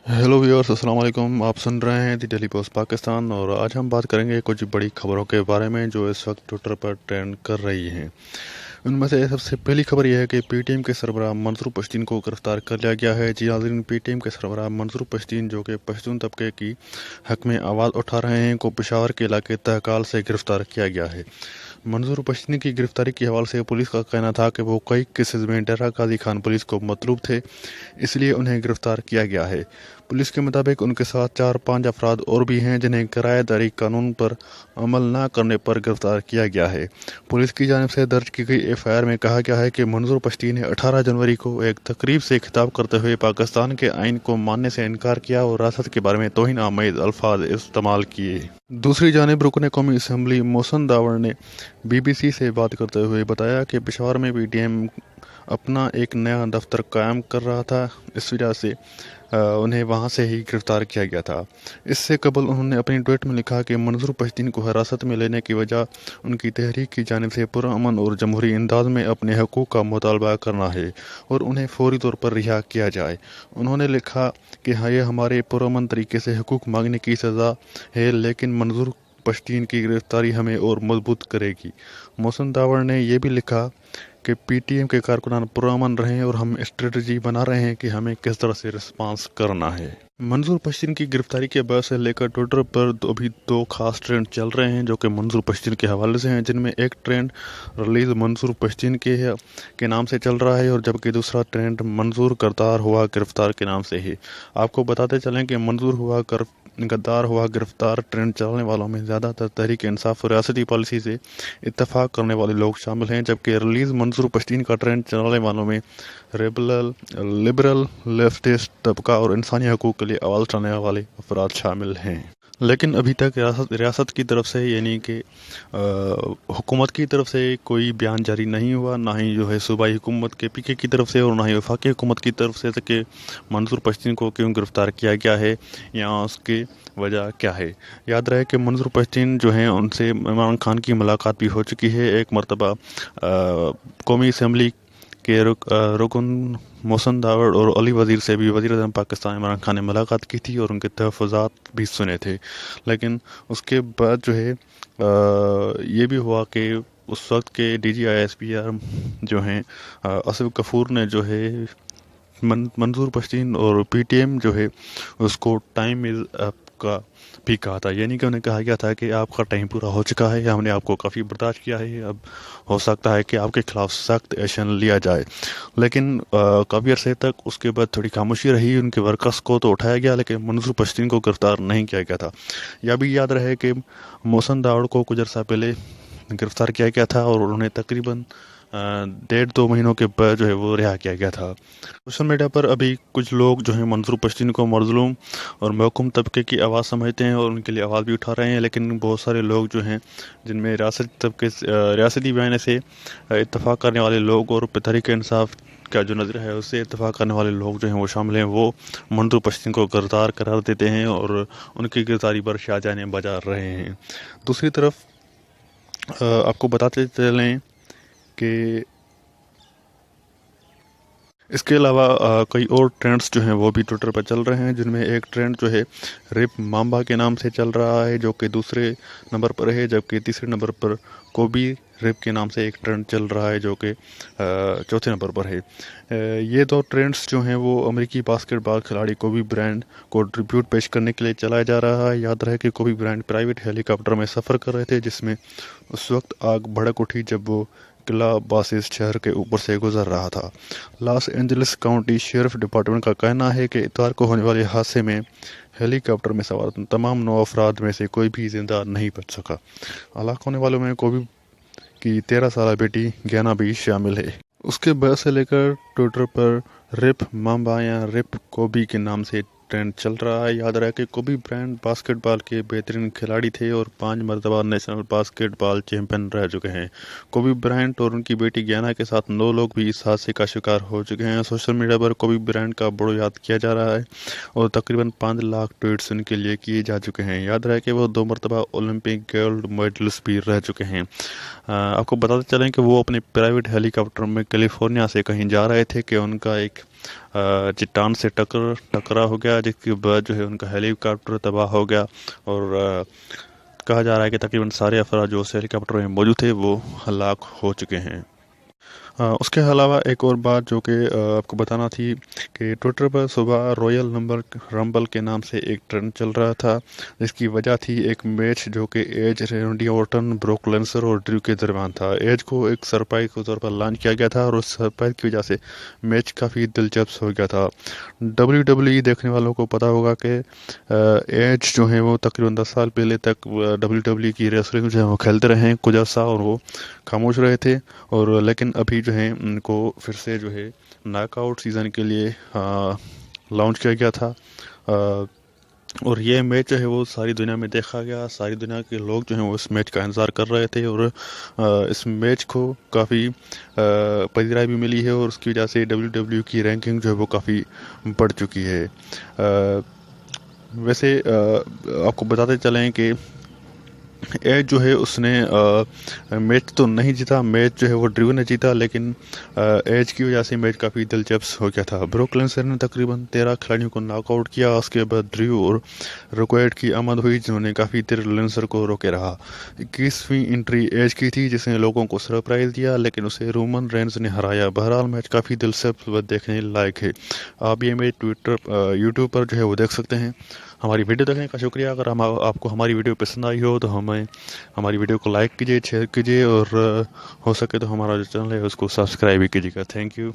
Hello viewers, अस्सलाम वालेकुम। आप सुन रहे हैं दी डेली पोस्ट पाकिस्तान और आज हम बात करेंगे कुछ बड़ी खबरों के बारे में जो इस वक्त ट्विटर पर ट्रेंड कर रही हैं। उनमें से सबसे पहली खबर यह है कि पीटीएम के सरबराह मंसूर पश्तीन को गिरफ्तार कर लिया गया है। जी नाज़रीन, पीटीएम के सरबराह मंसूर पश्तीन जो कि पश्तून तबके की हक में आवाज़ उठा रहे हैं को पेशावर के इलाके तहकाल से गिरफ्तार किया गया है। मंसूर पश्तीन की गिरफ्तारी के हवाले से पुलिस का कहना था कि वो कई केसेस में डेरा गाजी खान पुलिस को मतलूब थे, इसलिए उन्हें गिरफ्तार किया गया है। पुलिस के मुताबिक उनके साथ 4-5 अफराद और भी हैं जिन्हें किराएदारी कानून पर अमल न करने पर गिरफ्तार किया गया है। पुलिस की जानिब से दर्ज की गई एफआईआर में कहा गया है कि मंसूर पश्तीन ने 18 जनवरी को एक तकरीब से खिताब करते हुए पाकिस्तान के आइन को मानने से इनकार किया और रियासत के बारे में तौहीन आमेज अल्फाज इस्तेमाल किए। दूसरी जानिब रुकन कौमी असम्बली मोहसिन दावर ने बीबीसी से बात करते हुए बताया कि पेशावर में पीटीएम अपना एक नया दफ्तर कायम कर रहा था, इस वजह से उन्हें वहां से ही गिरफ्तार किया गया था। इससे कबल उन्होंने अपनी ट्वीट में लिखा कि मंसूर पश्तीन को हिरासत में लेने की वजह उनकी तहरीक की जानिब से पुरअमन और जमहूरी अंदाज में अपने हकूक़ का मुतालबा करना है और उन्हें फौरी तौर पर रिहा किया जाए। उन्होंने लिखा कि हाँ, ये हमारे पुरअमन तरीके से हकूक़ मांगने की सज़ा है, लेकिन मंसूर पश्तीन की गिरफ्तारी हमें और मजबूत करेगी। मोहसिन दावर ने यह भी लिखा कि पीटीएम के कारकुनान पुरअमन रहें और हम स्ट्रेटजी बना रहे हैं कि हमें किस तरह से रिस्पांस करना है। मंसूर पश्तीन की गिरफ्तारी के बाद से लेकर ट्विटर पर अभी दो खास ट्रेंड चल रहे हैं जो कि मंसूर पश्तीन के हवाले से हैं, जिनमें एक ट्रेंड रिलीज मंसूर पश्तीन के नाम से चल रहा है और जबकि दूसरा ट्रेंड मंसूर गद्दार हुआ गिरफ्तार के नाम से है। आपको बताते चलें कि मंसूर गद्दार हुआ गिरफ्तार ट्रेंड चलाने वालों में ज़्यादातर तहरीक इंसाफ और रियासती पॉलिसी से इत्तफाक करने वाले लोग शामिल हैं, जबकि रिलीज मंसूर पश्तीन का ट्रेंड चलाने वालों में लिबरल लेफ्टिस्ट तबका और इंसानी हकूक़ के लिए आवाज़ उठाने वाले अफराद शामिल हैं। लेकिन अभी तक रियासत की तरफ से यानी कि हुकूमत की तरफ से कोई बयान जारी नहीं हुआ, ना ही जो है सूबाई हुकूमत के पीके की तरफ से और ना ही वफाकी हुकूमत की तरफ से कि मंसूर पश्तीन को क्यों गिरफ्तार किया गया है या उसकी वजह क्या है। याद रहे कि मंसूर पश्तीन जो हैं उनसे इमरान खान की मुलाकात भी हो चुकी है। एक मरतबा कौमी असम्बली के रुकन मोहसिन दावर और अली वज़ीर से भी वज़ीर-ए-आज़म पाकिस्तान इमरान खान ने मुलाकात की थी और उनके तहफ़्फ़ुज़ात भी सुने थे। लेकिन उसके बाद जो है ये भी हुआ कि उस वक्त के DGISPR जो हैं असफ गफूर ने जो है मंसूर पश्तीन और पीटीएम जो है उसको टाइम इज़ अप का भी कहा था, यानी कि उन्हें कहा गया था कि आपका टाइम पूरा हो चुका है, हमने आपको काफ़ी बर्दाश्त किया है, अब हो सकता है कि आपके खिलाफ सख्त एक्शन लिया जाए। लेकिन काफ़ी अरसे तक उसके बाद थोड़ी खामोशी रही। उनके वर्कर्स को तो उठाया गया लेकिन मंसूर पश्तीन को गिरफ्तार नहीं किया गया था। यह भी याद रहे कि मोहसिन दावड़ को कुछ अर्सा पहले गिरफ्तार किया गया था और उन्हें तकरीबन 1.5-2 महीनों के बाद जो है वो रिहा किया गया था। सोशल मीडिया पर अभी कुछ लोग जो हैं मंसूर पश्तीन को मज़लूम और महकूम तबके की आवाज़ समझते हैं और उनके लिए आवाज़ भी उठा रहे हैं, लेकिन बहुत सारे लोग जो हैं जिनमें रियासती बयान से इत्तफाक करने वाले लोग और तहरीक इंसाफ का जो नज़र है उससे इत्तफाक करने वाले लोग जो हैं वो शामिल हैं, वो मंसूर पश्तीन को गिरफ्तार करार देते हैं और उनकी गिरफ्तारी पर शाहजहाने बजा रहे हैं। दूसरी तरफ आपको बताते चलें कि इसके अलावा कई और ट्रेंड्स जो हैं वो भी ट्विटर पर चल रहे हैं, जिनमें एक ट्रेंड जो है रिप मांबा के नाम से चल रहा है जो कि दूसरे नंबर पर है, जबकि तीसरे नंबर पर कोबी रिप के नाम से एक ट्रेंड चल रहा है जो कि चौथे नंबर पर है। ये दो ट्रेंड्स जो हैं वो अमेरिकी बास्केटबॉल खिलाड़ी कोबी ब्रायंट को ट्रिब्यूट पेश करने के लिए चलाया जा रहा है। याद रहे कि कोबी ब्रायंट प्राइवेट हेलीकॉप्टर में सफ़र कर रहे थे जिसमें उस वक्त आग भड़क उठी जब वो कैलाबासिस शहर के ऊपर से गुजर रहा था। Los Angeles county sheriff department का कहना है कि इतवार को होने वाले हादसे में हेलीकॉप्टर में सवार तमाम 9 अफराद में से कोई भी जिंदा नहीं बच सका। हलाक होने वालों में कोबी की 13 साल बेटी ज्ञाना भी शामिल है। उसके बाद से लेकर ट्विटर पर रिप मांबा या रिप कोबी के नाम से ट्रेंड चल रहा है। याद रहा कि कोबी ब्रायंट बास्केटबॉल के बेहतरीन खिलाड़ी थे और 5 मरतबा नेशनल बास्केटबॉल चैंपियन रह चुके हैं। कोबी ब्रायंट और उनकी बेटी ज्ञाना के साथ 9 लोग भी इस हादसे का शिकार हो चुके हैं। सोशल मीडिया पर कोबी ब्रायंट का बड़ा याद किया जा रहा है और तकरीबन 5 लाख ट्वीट्स उनके लिए किए जा चुके हैं। याद रहे कि वो 2 मरतबा ओलंपिक गोल्ड मेडलिस्ट भी रह चुके हैं। आपको बताते चलें कि वो अपने प्राइवेट हेलीकॉप्टर में कैलिफोर्निया से कहीं जा रहे थे कि उनका एक चट्टान से टकरा हो गया, जिसके बाद जो है उनका हेलीकॉप्टर तबाह हो गया। और कहा जा रहा है कि तकरीबन सारे अफराद जो उस हेलीकॉप्टर में मौजूद थे वो हलाक हो चुके हैं। उसके अलावा एक और बात जो कि आपको बताना थी कि ट्विटर पर सुबह रॉयल नंबर रंबल के नाम से एक ट्रेंड चल रहा था, जिसकी वजह थी एक मैच जो कि Edge, Randy Orton, Brock Lesnar और ड्रू के दरमियान था। एज को एक सरप्राइज के तौर पर लॉन्च किया गया था और उस सरप्राइज की वजह से मैच काफ़ी दिलचस्प हो गया था। WWE देखने वालों को पता होगा कि एज जो है वो तकरीबन 10 साल पहले तक WWE की रेसलिंग जो है वो खेलते रहे हैं कुछ अर्सा, और वो खामोश रहे थे। और लेकिन अभी जो है उनको फिर से जो है नॉकआउट सीज़न के लिए लॉन्च किया गया था। और ये मैच जो है वो सारी दुनिया में देखा गया, सारी दुनिया के लोग जो हैं वो इस मैच का इंतज़ार कर रहे थे। और इस मैच को काफ़ी पذيراई भी मिली है, और उसकी वजह से WWE की रैंकिंग जो है वो काफ़ी बढ़ चुकी है। वैसे आपको बताते चलें कि एज जो है उसने मैच तो नहीं जीता, मैच जो है वो ड्रू ने जीता, लेकिन एज की वजह से मैच काफ़ी दिलचस्प हो गया था। ब्रोक लेसनर ने तकरीबन 13 खिलाड़ियों को नॉकआउट किया। उसके बाद ड्रू और रोकेट की आमद हुई, जिन्होंने काफ़ी देर लेसनर को रोके रहा। 21वीं एंट्री एज की थी, जिसने लोगों को सरप्राइज दिया, लेकिन उसे रोमन रेंस ने हराया। बहरहाल मैच काफ़ी दिलचस्प व देखने लायक है। आप ये मैच यूट्यूब पर जो है वो देख सकते हैं। हमारी वीडियो देखने का शुक्रिया। अगर आपको हमारी वीडियो पसंद आई हो तो हमारी वीडियो को लाइक कीजिए, शेयर कीजिए, और हो सके तो हमारा जो चैनल है उसको सब्सक्राइब भी कीजिएगा। Thank you.